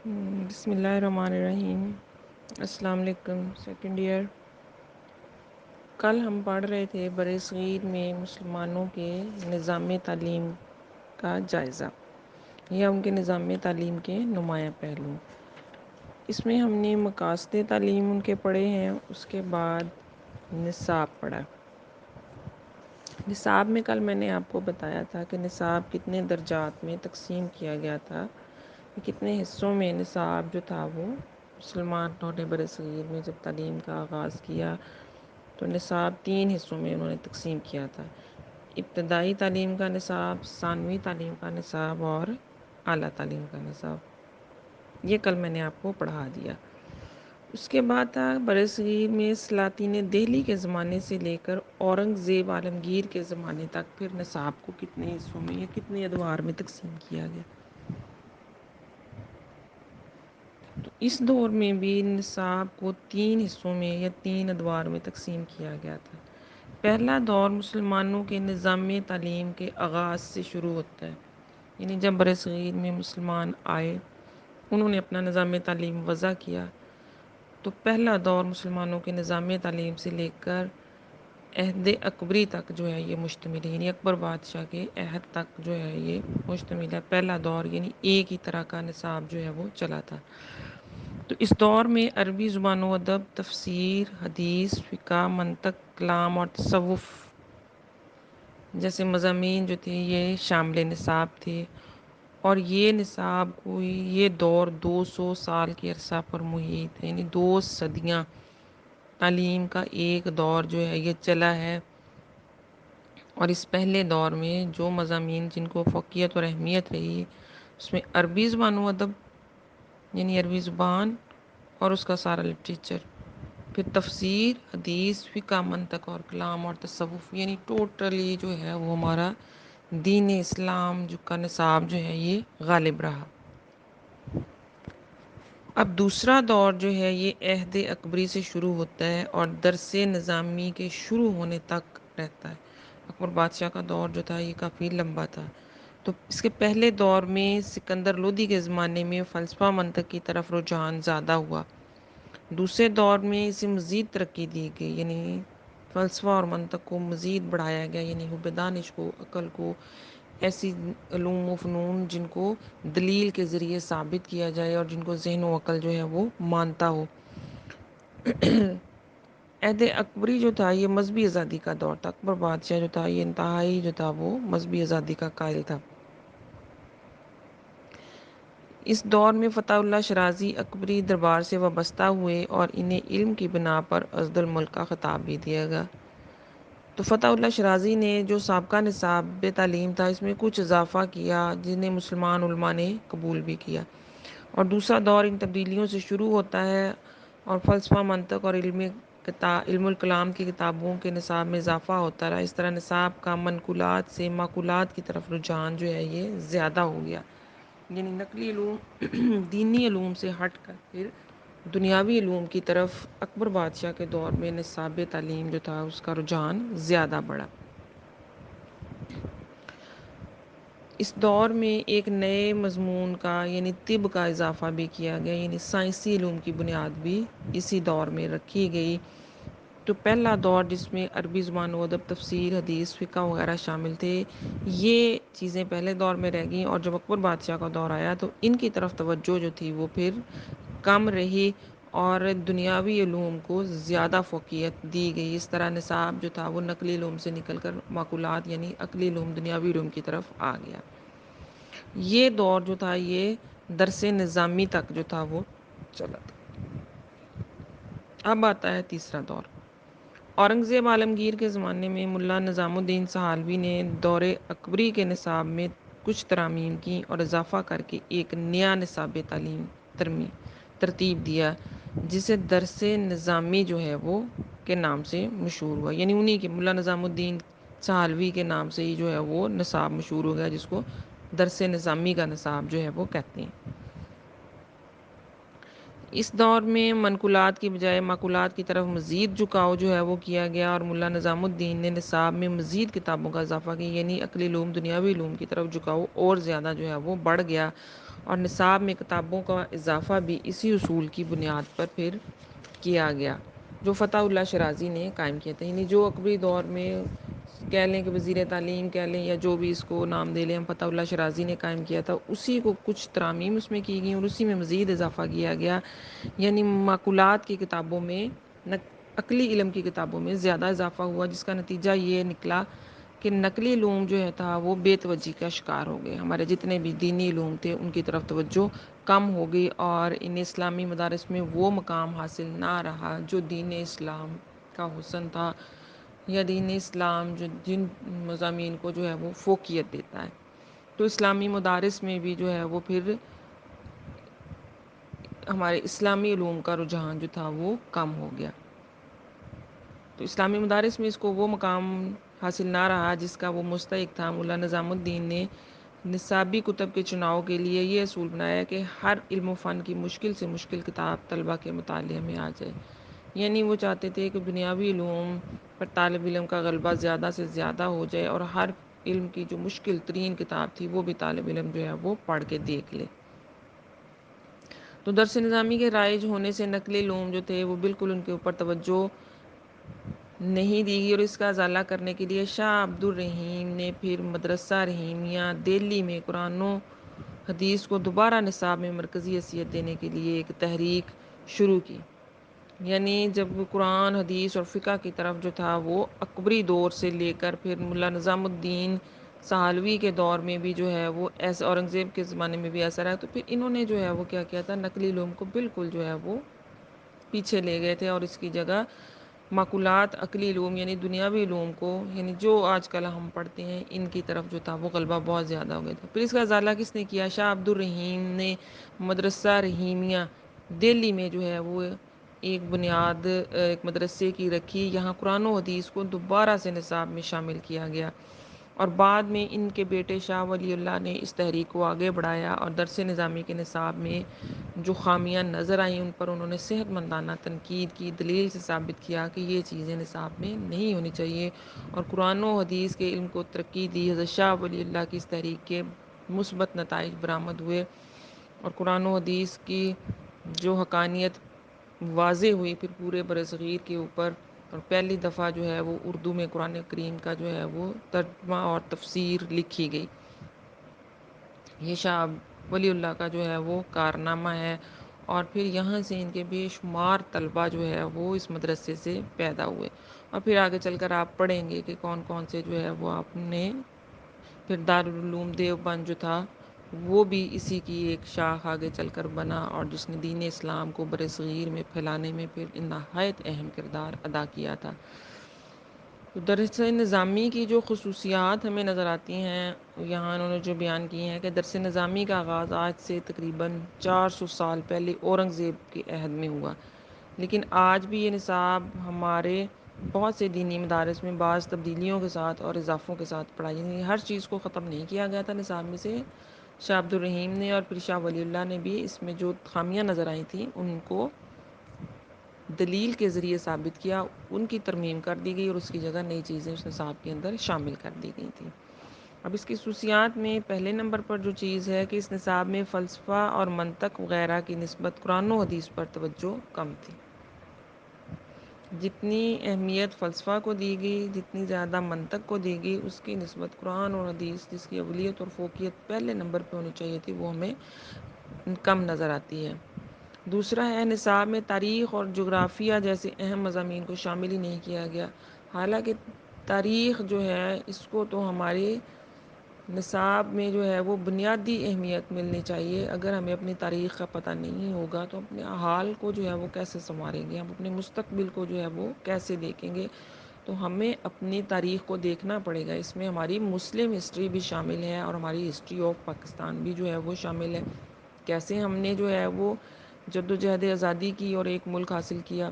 بسم اللہ الرحمن الرحیم۔ السلام علیکم سیکنڈ ایئر۔ کل ہم پڑھ رہے تھے برصغیر میں مسلمانوں کے نظام تعلیم کا جائزہ یا ان کے نظام تعلیم کے نمایاں پہلو۔ اس میں ہم نے مقاصد تعلیم ان کے پڑھے ہیں، اس کے بعد نصاب پڑھا۔ نصاب میں کل میں نے آپ کو بتایا تھا کہ نصاب کتنے درجات میں تقسیم کیا گیا تھا، کتنے حصوں میں نصاب جو تھا وہ مسلمانوں نے برصغیر میں جب تعلیم کا آغاز کیا تو نصاب 3 حصوں میں انہوں نے تقسیم کیا تھا: ابتدائی تعلیم کا نصاب، ثانوی تعلیم کا نصاب اور اعلیٰ تعلیم کا نصاب۔ یہ کل میں نے آپ کو پڑھا دیا۔ اس کے بعد تھا برصغیر میں سلاطین دہلی کے زمانے سے لے کر اورنگ زیب عالمگیر کے زمانے تک پھر نصاب کو کتنے حصوں میں یا کتنے ادوار میں تقسیم کیا گیا۔ تو اس دور میں بھی نصاب کو 3 حصوں میں یا 3 ادوار میں تقسیم کیا گیا تھا۔ پہلا دور مسلمانوں کے نظام تعلیم کے آغاز سے شروع ہوتا ہے، یعنی جب برصغیر میں مسلمان آئے، انہوں نے اپنا نظام تعلیم وضع کیا، تو پہلا دور مسلمانوں کے نظام تعلیم سے لے کر عہد اکبری تک جو ہے یہ مشتمل ہے، یعنی اکبر بادشاہ کے عہد تک جو ہے یہ مشتمل ہے۔ پہلا دور یعنی ایک ہی طرح کا نصاب جو ہے وہ چلا تھا۔ تو اس دور میں عربی زبان و ادب، تفسیر، حدیث، فقہ، منطق، کلام اور تصوف جیسے مضامین جو تھے یہ شامل نصاب تھے، اور یہ نصاب یہ دور 200 سال کے عرصہ پر محیط ہے، یعنی 2 صدیاں تعلیم کا ایک دور جو ہے یہ چلا ہے۔ اور اس پہلے دور میں جو مضامین جن کو فوقیت اور اہمیت رہی، اس میں عربی زبان و ادب یعنی عربی زبان اور اس کا سارا لٹریچر، پھر تفسیر، حدیث، فقہ، منطق اور کلام اور تصوف، یعنی ٹوٹلی جو ہے وہ ہمارا دین اسلام کا نصاب جو ہے یہ غالب رہا۔ اب دوسرا دور جو ہے یہ عہد اکبری سے شروع ہوتا ہے اور درس نظامی کے شروع ہونے تک رہتا ہے۔ اکبر بادشاہ کا دور جو تھا یہ کافی لمبا تھا۔ تو اس کے پہلے دور میں سکندر لودھی کے زمانے میں فلسفہ منطق کی طرف رجحان زیادہ ہوا۔ دوسرے دور میں اسے مزید ترقی دی گئی، یعنی فلسفہ اور منطق کو مزید بڑھایا گیا، یعنی حب دانش کو، عقل کو، ایسی علوم و فنون جن کو دلیل کے ذریعے ثابت کیا جائے اور جن کو ذہن و عقل جو ہے وہ مانتا ہو۔ عہد اکبری جو تھا یہ مذہبی آزادی کا دور تھا۔ اکبر بادشاہ جو تھا یہ انتہائی جو تھا وہ مذہبی آزادی کا قائل تھا۔ اس دور میں فتح اللہ شرازی اکبری دربار سے وابستہ ہوئے اور انہیں علم کی بنا پر اسد الملک کا خطاب بھی دیا گیا۔ تو فتح اللہ شرازی نے جو سابقہ نصاب تعلیم تھا اس میں کچھ اضافہ کیا جنہیں مسلمان علماء نے قبول بھی کیا، اور دوسرا دور ان تبدیلیوں سے شروع ہوتا ہے اور فلسفہ منطق اور علم الکلام کی کتابوں کے نصاب میں اضافہ ہوتا رہا۔ اس طرح نصاب کا منقولات سے معقولات کی طرف رجحان جو ہے یہ زیادہ ہو گیا، یعنی نقلی علوم دینی علوم سے ہٹ کر پھر دنیاوی علوم کی طرف اکبر بادشاہ کے دور میں نصاب تعلیم جو تھا اس کا رجحان زیادہ بڑھا۔ اس دور میں ایک نئے مضمون کا یعنی طب کا اضافہ بھی کیا گیا، یعنی سائنسی علوم کی بنیاد بھی اسی دور میں رکھی گئی۔ تو پہلا دور جس میں عربی زبان و ادب، تفسیر، حدیث، فقہ وغیرہ شامل تھے، یہ چیزیں پہلے دور میں رہ گئیں، اور جب اکبر بادشاہ کا دور آیا تو ان کی طرف توجہ جو تھی وہ پھر کم رہی اور دنیاوی علوم کو زیادہ فوقیت دی گئی۔ اس طرح نصاب جو تھا وہ نقلی علوم سے نکل کر معقولات یعنی عقلی علوم، دنیاوی علوم کی طرف آ گیا۔ یہ دور جو تھا یہ درس نظامی تک جو تھا وہ چلا تھا۔ اب آتا ہے تیسرا دور۔ اورنگ زیب عالمگیر کے زمانے میں ملا نظام الدین سہالوی نے دور اکبری کے نصاب میں کچھ ترامیم کی اور اضافہ کر کے ایک نیا نصاب تعلیم ترتیب دیا جسے درس نظامی جو ہے وہ کے نام سے مشہور ہوا، یعنی انہی کے ملا نظام الدین سہالوی کے نام سے ہی جو ہے وہ نصاب مشہور ہو گیا، جس کو درس نظامی کا نصاب جو ہے وہ کہتے ہیں۔ اس دور میں منقولات کی بجائے معقولات کی طرف مزید جھکاؤ جو ہے وہ کیا گیا، اور ملا نظام الدین نے نصاب میں مزید کتابوں کا اضافہ کیا، یعنی عقلی علوم دنیاوی علوم کی طرف جھکاؤ اور زیادہ جو ہے وہ بڑھ گیا، اور نصاب میں کتابوں کا اضافہ بھی اسی اصول کی بنیاد پر پھر کیا گیا جو فتح اللہ شرازی نے قائم کیا تھا، یعنی جو اکبری دور میں کہہ لیں کہ وزیر تعلیم کہہ لیں یا جو بھی اس کو نام دے لیں، ہم فتح اللہ شرازی نے قائم کیا تھا، اسی کو کچھ ترامیم اس میں کی گئی اور اسی میں مزید اضافہ کیا گیا، یعنی معقولات کی کتابوں میں عقلی علم کی کتابوں میں زیادہ اضافہ ہوا، جس کا نتیجہ یہ نکلا کہ نقلی علوم جو ہے تھا وہ بے توجہی کا شکار ہو گئے، ہمارے جتنے بھی دینی علوم تھے ان کی طرف توجہ کم ہو گئی، اور ان اسلامی مدارس میں وہ مقام حاصل نہ رہا جو دین اسلام کا حسن تھا، یا دین اسلام جو جن مضامین کو جو ہے وہ فوقیت دیتا ہے۔ تو اسلامی مدارس میں بھی جو ہے وہ پھر ہمارے اسلامی علوم کا رجحان جو تھا وہ کم ہو گیا، تو اسلامی مدارس میں اس کو وہ مقام حاصل نہ رہا جس کا وہ مستحق تھا۔ مولا نظام الدین نے نصابی کتب کے چناؤ کے لیے یہ اصول بنایا کہ ہر علم و فن کی مشکل سے مشکل کتاب طلبہ کے مطالعے میں آ جائے، یعنی وہ چاہتے تھے کہ دنیاوی علوم پر طالب علم کا غلبہ زیادہ سے زیادہ ہو جائے، اور ہر علم کی جو مشکل ترین کتاب تھی وہ بھی طالب علم جو ہے وہ پڑھ کے دیکھ لے۔ تو درس نظامی کے رائج ہونے سے نقلی علوم جو تھے وہ بالکل ان کے اوپر توجہ نہیں دی گئی، اور اس کا ازالہ کرنے کے لیے شاہ عبد الرحیم نے پھر مدرسہ رحیمیہ دہلی میں قرآن و حدیث کو دوبارہ نصاب میں مرکزی حیثیت دینے کے لیے ایک تحریک شروع کی، یعنی جب قرآن حدیث اور فقہ کی طرف جو تھا وہ اکبری دور سے لے کر پھر ملا نظام الدین سہلوی کے دور میں بھی جو ہے وہ ایسا، اورنگزیب کے زمانے میں بھی ایسا رہا، تو پھر انہوں نے جو ہے وہ کیا کیا تھا، نقلی علوم کو بالکل جو ہے وہ پیچھے لے گئے تھے، اور اس کی جگہ معقولات عقلی علوم یعنی دنیاوی علوم کو، یعنی جو آج کل ہم پڑھتے ہیں ان کی طرف جو تھا وہ غلبہ بہت زیادہ ہو گیا تھا۔ پھر اس کا ازالہ کس نے کیا؟ شاہ عبد الرحیم نے مدرسہ رحیمیہ دہلی میں جو ہے وہ ایک بنیاد ایک مدرسے کی رکھی، یہاں قرآن و حدیث کو دوبارہ سے نصاب میں شامل کیا گیا، اور بعد میں ان کے بیٹے شاہ ولی اللہ نے اس تحریک کو آگے بڑھایا، اور درس نظامی کے نصاب میں جو خامیاں نظر آئیں ان پر انہوں نے صحت مندانہ تنقید کی، دلیل سے ثابت کیا کہ یہ چیزیں نصاب میں نہیں ہونی چاہیے، اور قرآن و حدیث کے علم کو ترقی دی۔ حضرت شاہ ولی اللہ کی اس تحریک کے مثبت نتائج برآمد ہوئے، اور قرآن و حدیث کی جو حقانیت واضح ہوئی پھر پورے برصغیر کے اوپر، اور پہلی دفعہ جو ہے وہ اردو میں قرآن کریم کا جو ہے وہ ترجمہ اور تفسیر لکھی گئی۔ یہ شاہ ولی اللہ کا جو ہے وہ کارنامہ ہے، اور پھر یہاں سے ان کے بے شمار طلبہ جو ہے وہ اس مدرسے سے پیدا ہوئے، اور پھر آگے چل کر آپ پڑھیں گے کہ کون کون سے جو ہے وہ آپ نے، پھر دارالعلوم دیوبند جو تھا وہ بھی اسی کی ایک شاخ آگے چل کر بنا، اور جس نے دین اسلام کو برصغیر میں پھیلانے میں پھر نہایت اہم کردار ادا کیا تھا۔ تو درس نظامی کی جو خصوصیات ہمیں نظر آتی ہیں یہاں انہوں نے جو بیان کی ہیں کہ درس نظامی کا آغاز آج سے تقریباً 400 سال پہلے اورنگزیب کے عہد میں ہوا، لیکن آج بھی یہ نصاب ہمارے بہت سے دینی مدارس میں بعض تبدیلیوں کے ساتھ اور اضافوں کے ساتھ پڑھائی، یعنی ہر چیز کو ختم نہیں کیا گیا تھا نصاب میں سے۔ شاہ عبد الرحیم نے اور پھر شاہ ولی اللہ نے بھی اس میں جو خامیاں نظر آئی تھیں ان کو دلیل کے ذریعے ثابت کیا، ان کی ترمیم کر دی گئی، اور اس کی جگہ نئی چیزیں اس نصاب کے اندر شامل کر دی گئی تھیں۔ اب اس کی خصوصیات میں پہلے نمبر پر جو چیز ہے کہ اس نصاب میں فلسفہ اور منطق وغیرہ کی نسبت قرآن و حدیث پر توجہ کم تھی۔ جتنی اہمیت فلسفہ کو دی گئی، جتنی زیادہ منطق کو دی گئی، اس کی نسبت قرآن اور حدیث جس کی اولیت اور فوقیت پہلے نمبر پہ ہونی چاہیے تھی وہ ہمیں کم نظر آتی ہے۔ دوسرا ہے نصاب میں تاریخ اور جغرافیہ جیسے اہم مضامین کو شامل ہی نہیں کیا گیا، حالانکہ تاریخ جو ہے اس کو تو ہمارے نصاب میں جو ہے وہ بنیادی اہمیت ملنی چاہیے۔ اگر ہمیں اپنی تاریخ کا پتہ نہیں ہوگا تو اپنے حال کو جو ہے وہ کیسے سنواریں گے، ہم اپنے مستقبل کو جو ہے وہ کیسے دیکھیں گے، تو ہمیں اپنی تاریخ کو دیکھنا پڑے گا۔ اس میں ہماری مسلم ہسٹری بھی شامل ہے، اور ہماری ہسٹری آف پاکستان بھی جو ہے وہ شامل ہے، کیسے ہم نے جو ہے وہ جدوجہد آزادی کی اور ایک ملک حاصل کیا،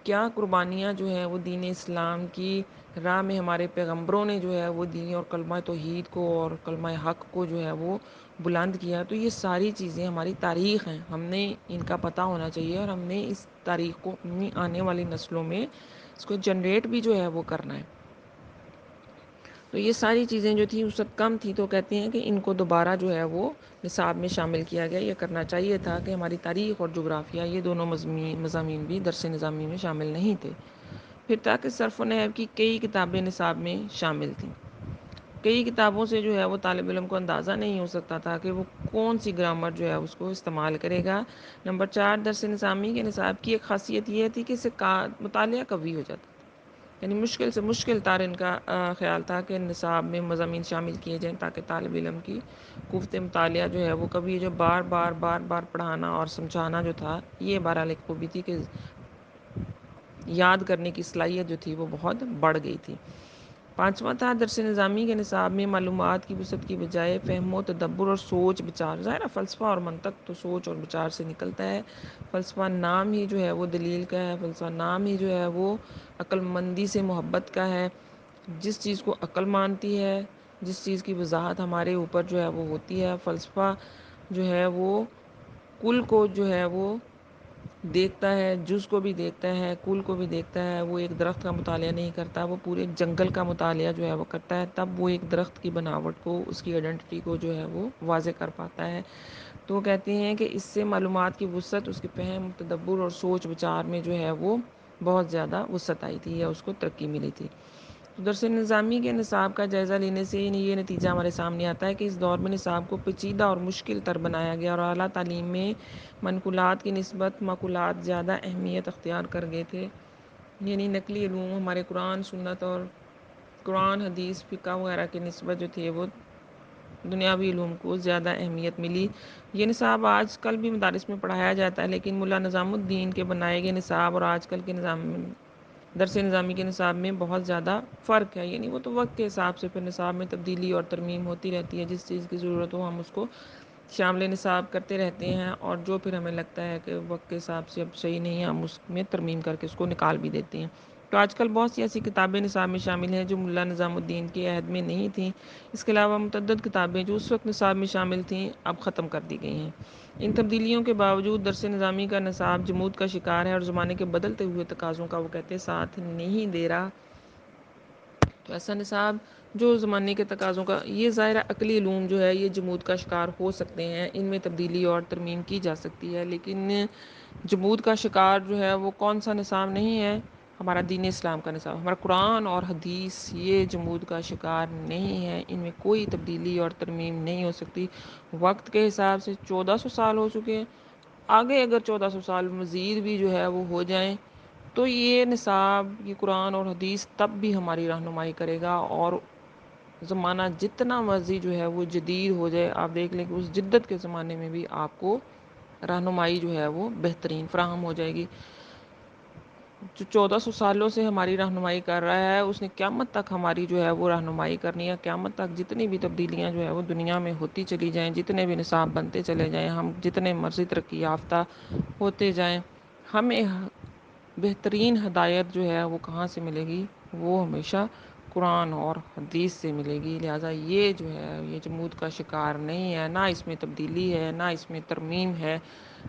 کیا قربانیاں جو ہیں وہ دین اسلام کی راہ میں ہمارے پیغمبروں نے جو ہے وہ دین اور کلمہ توحید کو اور کلمہ حق کو جو ہے وہ بلند کیا. تو یہ ساری چیزیں ہماری تاریخ ہیں, ہم نے ان کا پتہ ہونا چاہیے, اور ہم نے اس تاریخ کو اپنی آنے والی نسلوں میں اس کو جنریٹ بھی جو ہے وہ کرنا ہے. تو یہ ساری چیزیں جو تھیں اس وقت کم تھیں, تو کہتے ہیں کہ ان کو دوبارہ جو ہے وہ نصاب میں شامل کیا گیا. یہ کرنا چاہیے تھا کہ ہماری تاریخ اور جغرافیہ یہ دونوں مضامین بھی درس نظامی میں شامل نہیں تھے. پھر تاکہ صرف و نحو کی کئی کتابیں نصاب میں شامل تھیں. کئی کتابوں سے جو ہے وہ طالب علم کو اندازہ نہیں ہو سکتا تھا کہ وہ کون سی گرامر جو ہے اس کو استعمال کرے گا. نمبر 4, درس نظامی کے نصاب کی ایک خاصیت یہ تھی کہ اس سے مطالعہ قوی ہو جاتا. یعنی مشکل سے مشکل تر ان کا خیال تھا کہ نصاب میں مضامین شامل کیے جائیں تاکہ طالب علم کی قوت مطالعہ جو ہے وہ کبھی جو بار بار پڑھانا اور سمجھانا جو تھا, یہ بہرحال ایک خوبی تھی کہ یاد کرنے کی صلاحیت جو تھی وہ بہت بڑھ گئی تھی. 5واں تھا, درس نظامی کے نصاب میں معلومات کی وسعت کی بجائے فہم و تدبر اور سوچ بچار. ظاہر ہے فلسفہ اور منطق تو سوچ اور بچار سے نکلتا ہے. فلسفہ نام ہی جو ہے وہ دلیل کا ہے, فلسفہ نام ہی جو ہے وہ عقل مندی سے محبت کا ہے. جس چیز کو عقل مانتی ہے, جس چیز کی وضاحت ہمارے اوپر جو ہے وہ ہوتی ہے, فلسفہ جو ہے وہ کل کو جو ہے وہ دیکھتا ہے, جز کو بھی دیکھتا ہے, کل کو بھی دیکھتا ہے. وہ ایک درخت کا مطالعہ نہیں کرتا, وہ پورے ایک جنگل کا مطالعہ جو ہے وہ کرتا ہے, تب وہ ایک درخت کی بناوٹ کو, اس کی آئیڈینٹی کو جو ہے وہ واضح کر پاتا ہے. تو وہ کہتے ہیں کہ اس سے معلومات کی وسعت, اس کی فہم, تدبر اور سوچ بچار میں جو ہے وہ بہت زیادہ وسعت آئی تھی, یا اس کو ترقی ملی تھی. درس نظامی کے نصاب کا جائزہ لینے سے یہ نتیجہ ہمارے سامنے آتا ہے کہ اس دور میں نصاب کو پیچیدہ اور مشکل تر بنایا گیا, اور اعلیٰ تعلیم میں منقولات کی نسبت مقولات زیادہ اہمیت اختیار کر گئے تھے. یعنی نقلی علوم ہمارے قرآن, سنت اور قرآن, حدیث, فقہ وغیرہ کی نسبت جو تھی وہ دنیاوی علوم کو زیادہ اہمیت ملی. یہ نصاب آج کل بھی مدارس میں پڑھایا جاتا ہے, لیکن ملا نظام الدین کے بنائے گئے نصاب اور آج کل کے درس نظامی کے نصاب میں بہت زیادہ فرق ہے. یعنی وہ تو وقت کے حساب سے پھر نصاب میں تبدیلی اور ترمیم ہوتی رہتی ہے, جس چیز کی ضرورت ہو ہم اس کو شامل نصاب کرتے رہتے ہیں, اور جو پھر ہمیں لگتا ہے کہ وقت کے حساب سے اب صحیح نہیں ہے, ہم اس میں ترمیم کر کے اس کو نکال بھی دیتے ہیں. تو آج کل بہت سی ایسی کتابیں نصاب میں شامل ہیں جو ملا نظام الدین کے عہد میں نہیں تھیں. اس کے علاوہ متعدد کتابیں جو اس وقت نصاب میں شامل تھیں اب ختم کر دی گئی ہیں. ان تبدیلیوں کے باوجود درس نظامی کا نصاب جمود کا شکار ہے, اور زمانے کے بدلتے ہوئے تقاضوں کا وہ کہتے ساتھ نہیں دے رہا. تو ایسا نصاب جو زمانے کے تقاضوں کا, یہ ظاہرہ عقلی علوم جو ہے یہ جمود کا شکار ہو سکتے ہیں, ان میں تبدیلی اور ترمیم کی جا سکتی ہے, لیکن جمود کا شکار جو ہے وہ کون سا نصاب نہیں ہے؟ ہمارا دین اسلام کا نصاب, ہمارا قرآن اور حدیث یہ جمود کا شکار نہیں ہے. ان میں کوئی تبدیلی اور ترمیم نہیں ہو سکتی. وقت کے حساب سے 1400 سال ہو چکے ہیں, آگے اگر 1400 سال مزید بھی جو ہے وہ ہو جائیں تو یہ نصاب, یہ قرآن اور حدیث تب بھی ہماری رہنمائی کرے گا. اور زمانہ جتنا مرضی جو ہے وہ جدید ہو جائے, آپ دیکھ لیں کہ اس جدت کے زمانے میں بھی آپ کو رہنمائی جو ہے وہ بہترین فراہم ہو جائے گی. جو 1400 سالوں سے ہماری رہنمائی کر رہا ہے, اس نے قیامت تک ہماری جو ہے وہ رہنمائی کرنی ہے. قیامت تک جتنی بھی تبدیلیاں جو ہے وہ دنیا میں ہوتی چلی جائیں, جتنے بھی نصاب بنتے چلے جائیں, ہم جتنے مرضی ترقی یافتہ ہوتے جائیں, ہمیں بہترین ہدایت جو ہے وہ کہاں سے ملے گی؟ وہ ہمیشہ قرآن اور حدیث سے ملے گی. لہٰذا یہ جو ہے یہ جمود کا شکار نہیں ہے, نہ اس میں تبدیلی ہے, نہ اس میں ترمیم ہے,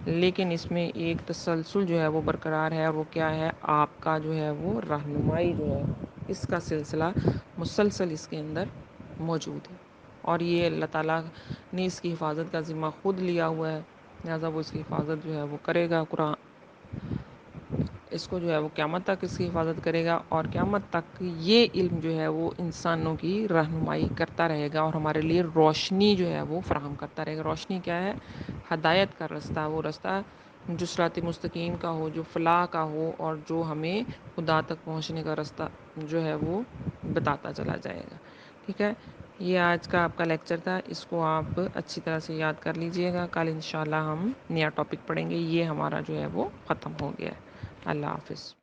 لیکن اس میں ایک تسلسل جو ہے وہ برقرار ہے. اور وہ کیا ہے؟ آپ کا جو ہے وہ رہنمائی جو ہے, اس کا سلسلہ مسلسل اس کے اندر موجود ہے, اور یہ اللہ تعالیٰ نے اس کی حفاظت کا ذمہ خود لیا ہوا ہے. لہٰذا وہ اس کی حفاظت جو ہے وہ کرے گا. قرآن اس کو جو ہے وہ قیامت تک اس کی حفاظت کرے گا, اور قیامت تک یہ علم جو ہے وہ انسانوں کی رہنمائی کرتا رہے گا, اور ہمارے لیے روشنی جو ہے وہ فراہم کرتا رہے گا. روشنی کیا ہے؟ ہدایت کا رستہ, وہ رستہ جو صراط مستقیم کا ہو, جو فلاح کا ہو, اور جو ہمیں خدا تک پہنچنے کا رستہ جو ہے وہ بتاتا چلا جائے گا. ٹھیک ہے, یہ آج کا آپ کا لیکچر تھا, اس کو آپ اچھی طرح سے یاد کر لیجئے گا. کل انشاءاللہ ہم نیا ٹاپک پڑھیں گے. یہ ہمارا جو ہے وہ ختم ہو گیا ہے. اللہ حافظ.